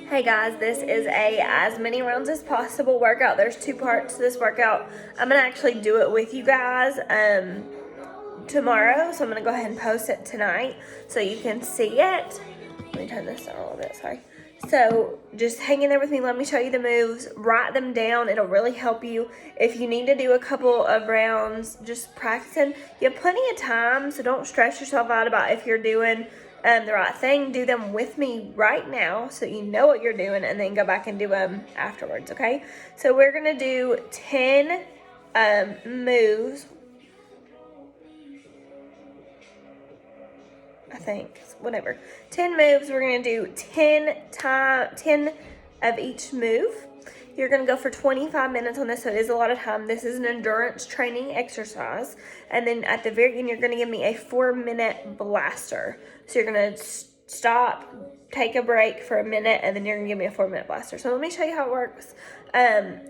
Hey guys, this is a as many rounds as possible workout. There's two parts to this workout. I'm gonna actually do it with you guys tomorrow, so I'm gonna go ahead and post it tonight so you can see it. Let me turn this down a little bit, sorry. So just hang in there with me. Let me show you the moves. Write them down. It'll really help you. If you need to do a couple of rounds, just practicing. You have plenty of time, so don't stress yourself out about if you're doing the right thing. Do them with me right now so you know what you're doing, and then go back and do them afterwards, okay? So we're going to do 10 moves. I think, whatever. 10 moves. We're going to do 10 of each move. You're going to go for 25 minutes on this, so it is a lot of time. This is an endurance training exercise. And then at the very end, you're going to give me a 4-minute blaster. So you're going to stop, take a break for a minute, and then you're going to give me a 4-minute blaster. So let me show you how it works.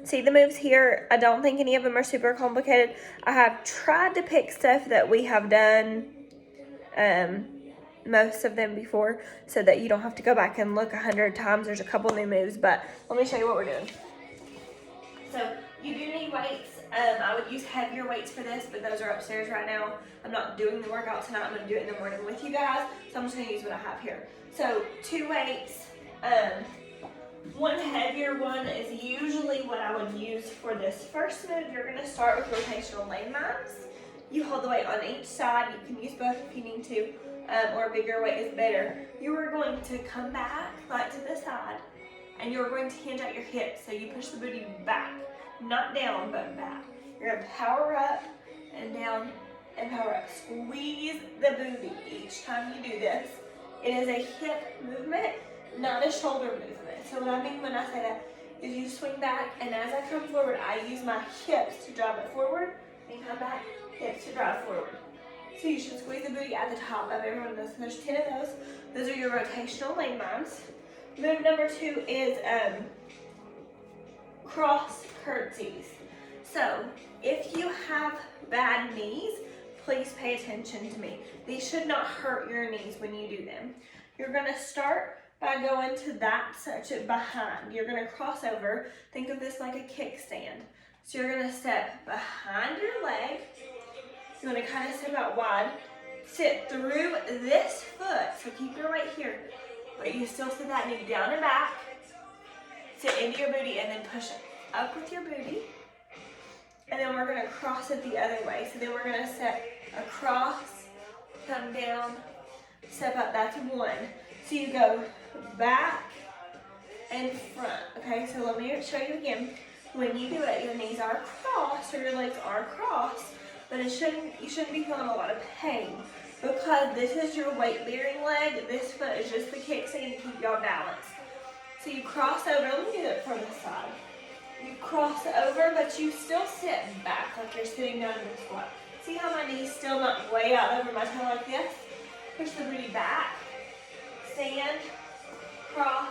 See the moves here? I don't think any of them are super complicated. I have tried to pick stuff that we have done most of them before, so that you don't have to go back and look 100 times. There's a couple new moves, but let me show you what we're doing. So you do need weights. I would use heavier weights for this, but those are upstairs right now. I'm not doing the workout tonight. I'm going to do it in the morning with you guys, so I'm just going to use what I have here. So 2 weights. One heavier one is usually what I would use for this first move. You're going to start with rotational landmines. You hold the weight on each side. You can use both if you need to, or a bigger weight is better. You are going to come back, like to the side, and you're going to hinge out your hips. So you push the booty back, not down, but back. You're going to power up and down and power up. Squeeze the booty each time you do this. It is a hip movement, not a shoulder movement. So what I mean when I say that is you swing back, and as I come forward, I use my hips to drive it forward, and come back, hips to drive forward. So you should squeeze the booty at the top of every one of those. There's 10 of those. Those are your rotational landmines. Move number 2 is cross curtsies. So if you have bad knees, please pay attention to me. These should not hurt your knees when you do them. You're going to start by going to that section behind. You're going to cross over. Think of this like a kickstand. So you're going to step behind your leg. You want to kind of step out wide. Sit through this foot. So keep your weight here. But you still sit that knee down and back. Sit into your booty and then push up with your booty. And then we're going to cross it the other way. So then we're going to step across, come down, step up. That's 1. So you go back and front. Okay, so let me show you again. When you do it, your knees are crossed or your legs are crossed. But you shouldn't be feeling a lot of pain, because this is your weight-bearing leg. This foot is just the kickstand to keep y'all balanced. So you cross over. Let me do it from this side. You cross over, but you still sit back like you're sitting down in a squat. See how my knees still not way out over my toe like this? Push the booty back, stand, cross,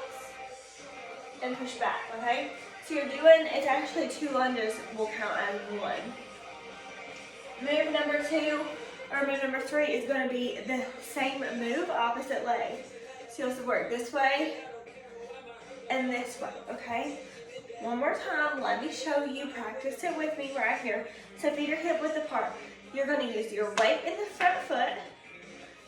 and push back, okay? So you're doing, it's actually 2 lunges will count as 1. Move number 2, or move number 3 is going to be the same move, opposite leg. So you'll work this way and this way, okay? One more time, let me show you. Practice it with me right here. So feet are hip width apart. You're going to use your weight in the front foot.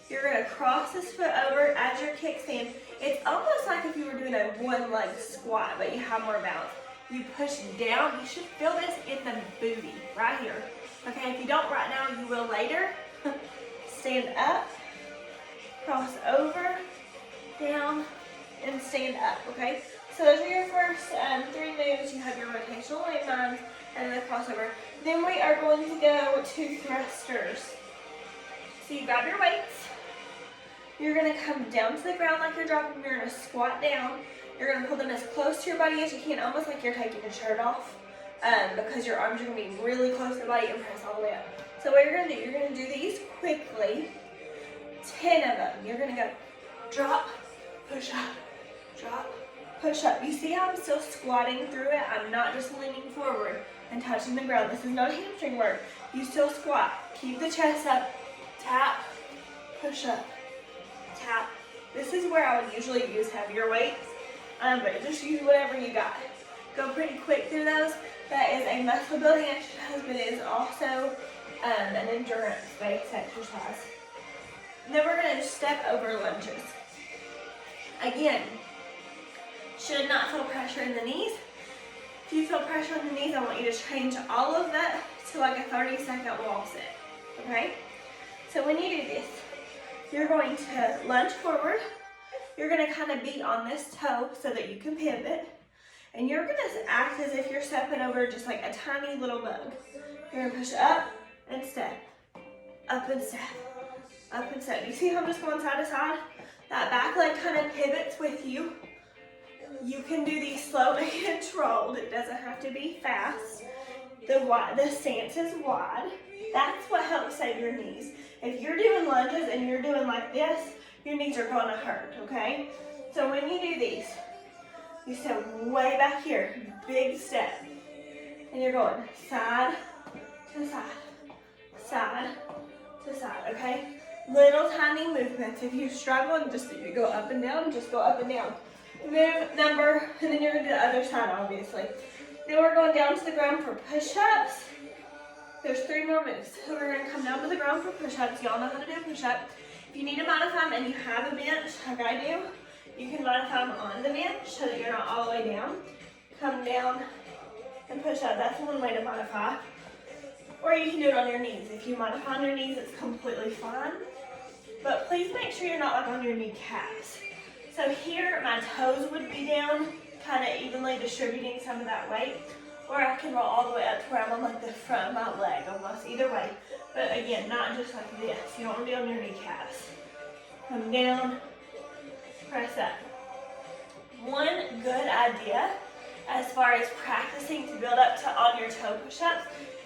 You're going to cross this foot over as your kickstand. It's almost like if you were doing a 1-leg squat, but you have more balance. You push down. You should feel this in the booty right here. Okay, if you don't right now, you will later. Stand up, cross over, down, and stand up, okay? So those are your first 3 moves. You have your rotational landmines and then the crossover. Then we are going to go to thrusters. So you grab your weights. You're going to come down to the ground like you're dropping. You're going to squat down. You're going to pull them as close to your body as you can, almost like you're taking your shirt off. Because your arms are going to be really close to the body, and press all the way up. So what you're going to do, you're going to do these quickly, 10 of them. You're going to go drop, push up, drop, push up. You see how I'm still squatting through it? I'm not just leaning forward and touching the ground. This is not hamstring work. You still squat. Keep the chest up, tap, push up, tap. This is where I would usually use heavier weights. but just use whatever you got. Go pretty quick through those. That is a muscle building exercise, but it is also an endurance-based exercise. Then we're going to step over lunges. Again, should not feel pressure in the knees. If you feel pressure in the knees, I want you to change all of that to like a 30-second wall sit, okay? So when you do this, you're going to lunge forward. You're going to kind of beat on this toe so that you can pivot. And you're going to act as if you're stepping over just like a tiny little bug. You're going to push up and step, up and step, up and step. You see how I'm just going side to side? That back leg kind of pivots with you. You can do these slow and controlled. It doesn't have to be fast. The stance is wide. That's what helps save your knees. If you're doing lunges and you're doing like this, your knees are going to hurt, okay? So when you do these, you step way back here, big step. And you're going side to side, side to side, okay? Little tiny movements. If you struggle and just you go up and down, just go up and down. Move number, and then you're going to do the other side, obviously. Then we're going down to the ground for push-ups. There's 3 more moves. So we're going to come down to the ground for push-ups. Y'all know how to do a push-up. If you need to modify them and you have a bench, like I do, you can modify them on the bench so that you're not all the way down. Come down and push up. That's one way to modify. Or you can do it on your knees. If you modify on your knees, it's completely fine. But please make sure you're not like on your kneecaps. So here, my toes would be down, kind of evenly distributing some of that weight. Or I can roll all the way up to where I'm on like the front of my leg, almost either way. But again, not just like this. You don't want to be on your kneecaps. Come down, press up. One good idea as far as practicing to build up to on your toe push-ups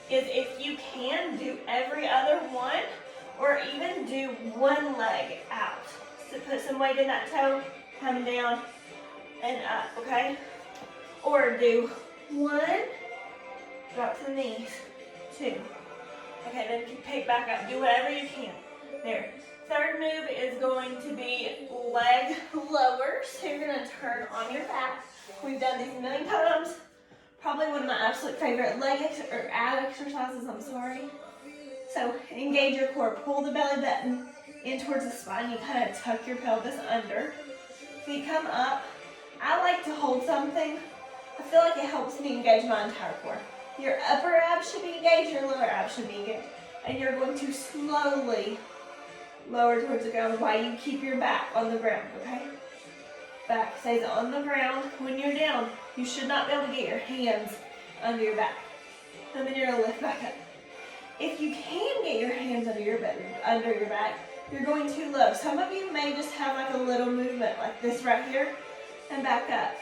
is if you can do every other one or even do one leg out. So put some weight in that toe, coming down and up, okay? Or do 1, drop to the knees, 2. Okay, then you pick back up. Do whatever you can. There. Third move is going to be leg lowers. So you're going to turn on your back. We've done these a million times. Probably one of my absolute favorite or ab exercises, I'm sorry. So engage your core. Pull the belly button in towards the spine. You kind of tuck your pelvis under. Feet come up. I like to hold something. I feel like it helps me engage my entire core. Your upper abs should be engaged, your lower abs should be engaged. And you're going to slowly lower towards the ground while you keep your back on the ground, okay? Back stays on the ground. When you're down, you should not be able to get your hands under your back. And then you're going to lift back up. If you can get your hands under your back, you're going too low. Some of you may just have like a little movement like this right here and back up.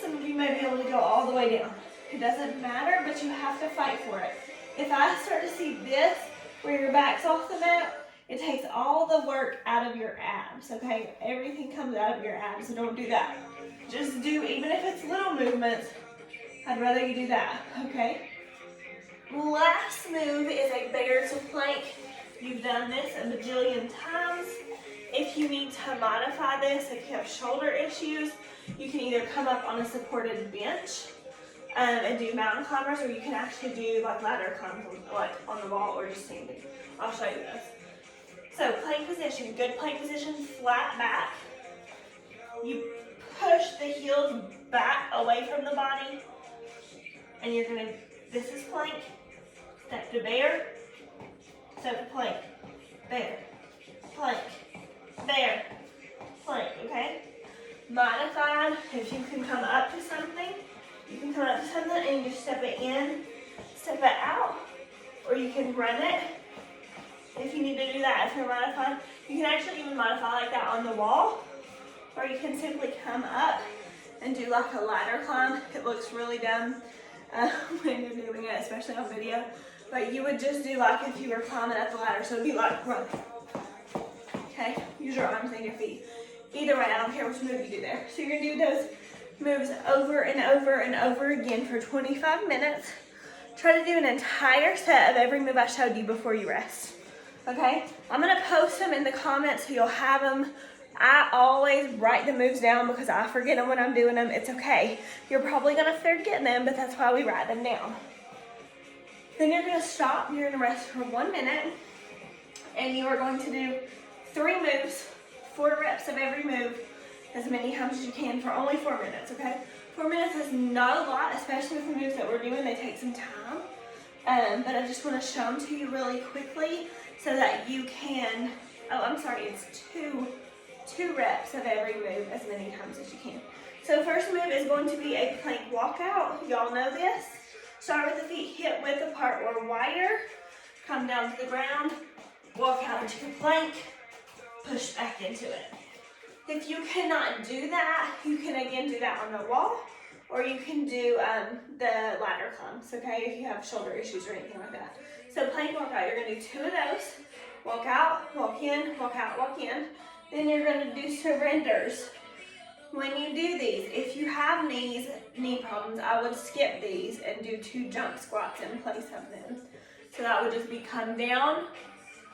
Some of you may be able to go all the way down. It doesn't matter, but you have to fight for it. If I start to see this, where your back's off the mat, it takes all the work out of your abs, okay? Everything comes out of your abs, so don't do that. Just do, even if it's little movements, I'd rather you do that, okay? Last move is a bear to plank. You've done this a bajillion times. If you need to modify this, if you have shoulder issues, you can either come up on a supported bench and do mountain climbers, or you can actually do like ladder climbs like on the wall or just standing. I'll show you this. So plank position, good plank position, flat back. You push the heels back away from the body, and you're gonna, this is plank, step to bear, step to plank, bear, plank, bear, plank, okay? Modified, if you can come up to something, you can come up to something and you step it in, step it out, or you can run it. If you need to do that, if you're modified, you can actually even modify like that on the wall, or you can simply come up and do like a ladder climb. It looks really dumb when you're doing it, especially on video, but you would just do like if you were climbing up the ladder, so it'd be like running. Okay, use your arms and your feet. Either way, I don't care which move you do there. So you're gonna do those moves over and over and over again for 25 minutes. Try to do an entire set of every move I showed you before you rest. Okay? I'm gonna post them in the comments so you'll have them I always write the moves down because I forget them when I'm doing them. It's okay. You're probably gonna forget them, but that's why we write them down. Then you're gonna stop, you're gonna rest for 1 minute, and you are going to do 3 moves, 4 reps of every move, as many times as you can for only 4 minutes, okay? 4 minutes is not a lot, especially with the moves that we're doing, they take some time. But I just wanna show them to you really quickly so that you can, oh, I'm sorry, it's two reps of every move as many times as you can. So first move is going to be a plank walkout. Y'all know this. Start with the feet hip width apart or wider. Come down to the ground, walk out into your plank, push back into it. If you cannot do that, you can again do that on the wall, or you can do the ladder climbs, okay, if you have shoulder issues or anything like that. So plank walkout, you're gonna do 2 of those. Walk out, walk in, walk out, walk in. Then you're gonna do surrenders. When you do these, if you have knee problems, I would skip these and do 2 jump squats in place of them. So that would just be come down,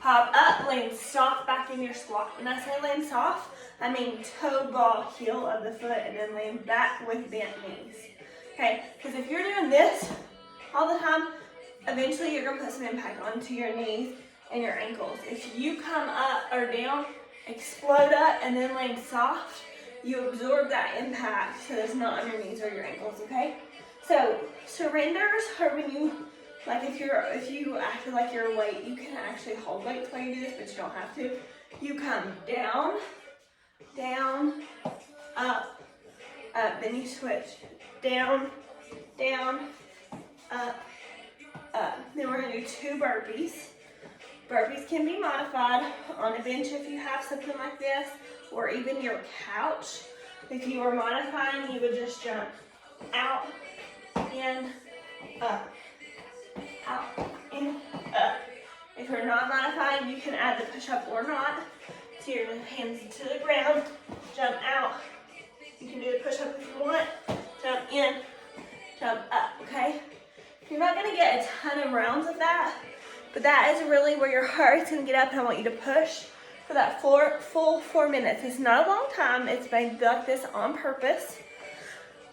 pop up, land soft back in your squat. When I say land soft, I mean toe ball heel of the foot and then land back with bent knees. Okay, because if you're doing this all the time, eventually you're gonna put some impact onto your knees and your ankles. If you come up or down, explode up and then land soft, you absorb that impact so it's not on your knees or your ankles, okay? So surrenders are when you, like if you act like you're a weight, you can actually hold weights while you do this, but you don't have to. You come down, down, up, up, then you switch. Down, down, up, up. Then we're gonna do 2 burpees. Burpees can be modified on a bench if you have something like this, or even your couch. If you were modifying, you would just jump out, in, up, out, in, up. If you're not modifying, you can add the push-up or not. So your hands to the ground, jump out. You can do the push-up if you want, jump in, jump up, okay? You're not gonna get a ton of rounds of that, but that is really where your heart is gonna get up, and I want you to push for that full 4 minutes. It's not a long time, it's made like this on purpose.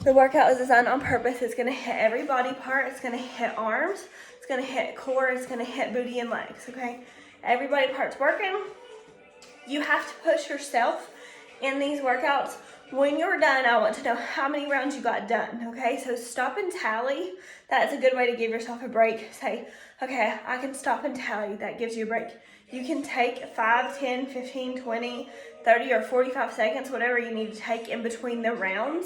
The workout is designed on purpose. It's gonna hit every body part. It's gonna hit arms, it's gonna hit core, it's gonna hit booty and legs, okay? Every body part's working. You have to push yourself in these workouts. When you're done, I want to know how many rounds you got done, okay? So stop and tally. That's a good way to give yourself a break. Say, okay, I can stop and tally. That gives you a break. You can take 5, 10, 15, 20, 30, or 45 seconds, whatever you need to take in between the rounds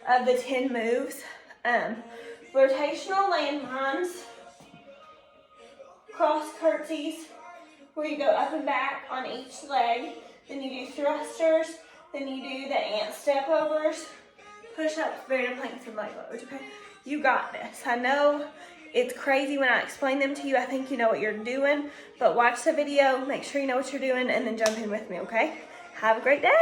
of the 10 moves. Rotational landmines, cross curtsies, where you go up and back on each leg. Then you do thrusters. Then you do the ant step overs, push-ups, variable planks, and leg lowers, okay? You got this. I know it's crazy when I explain them to you. I think you know what you're doing, but watch the video, make sure you know what you're doing, and then jump in with me, okay? Have a great day.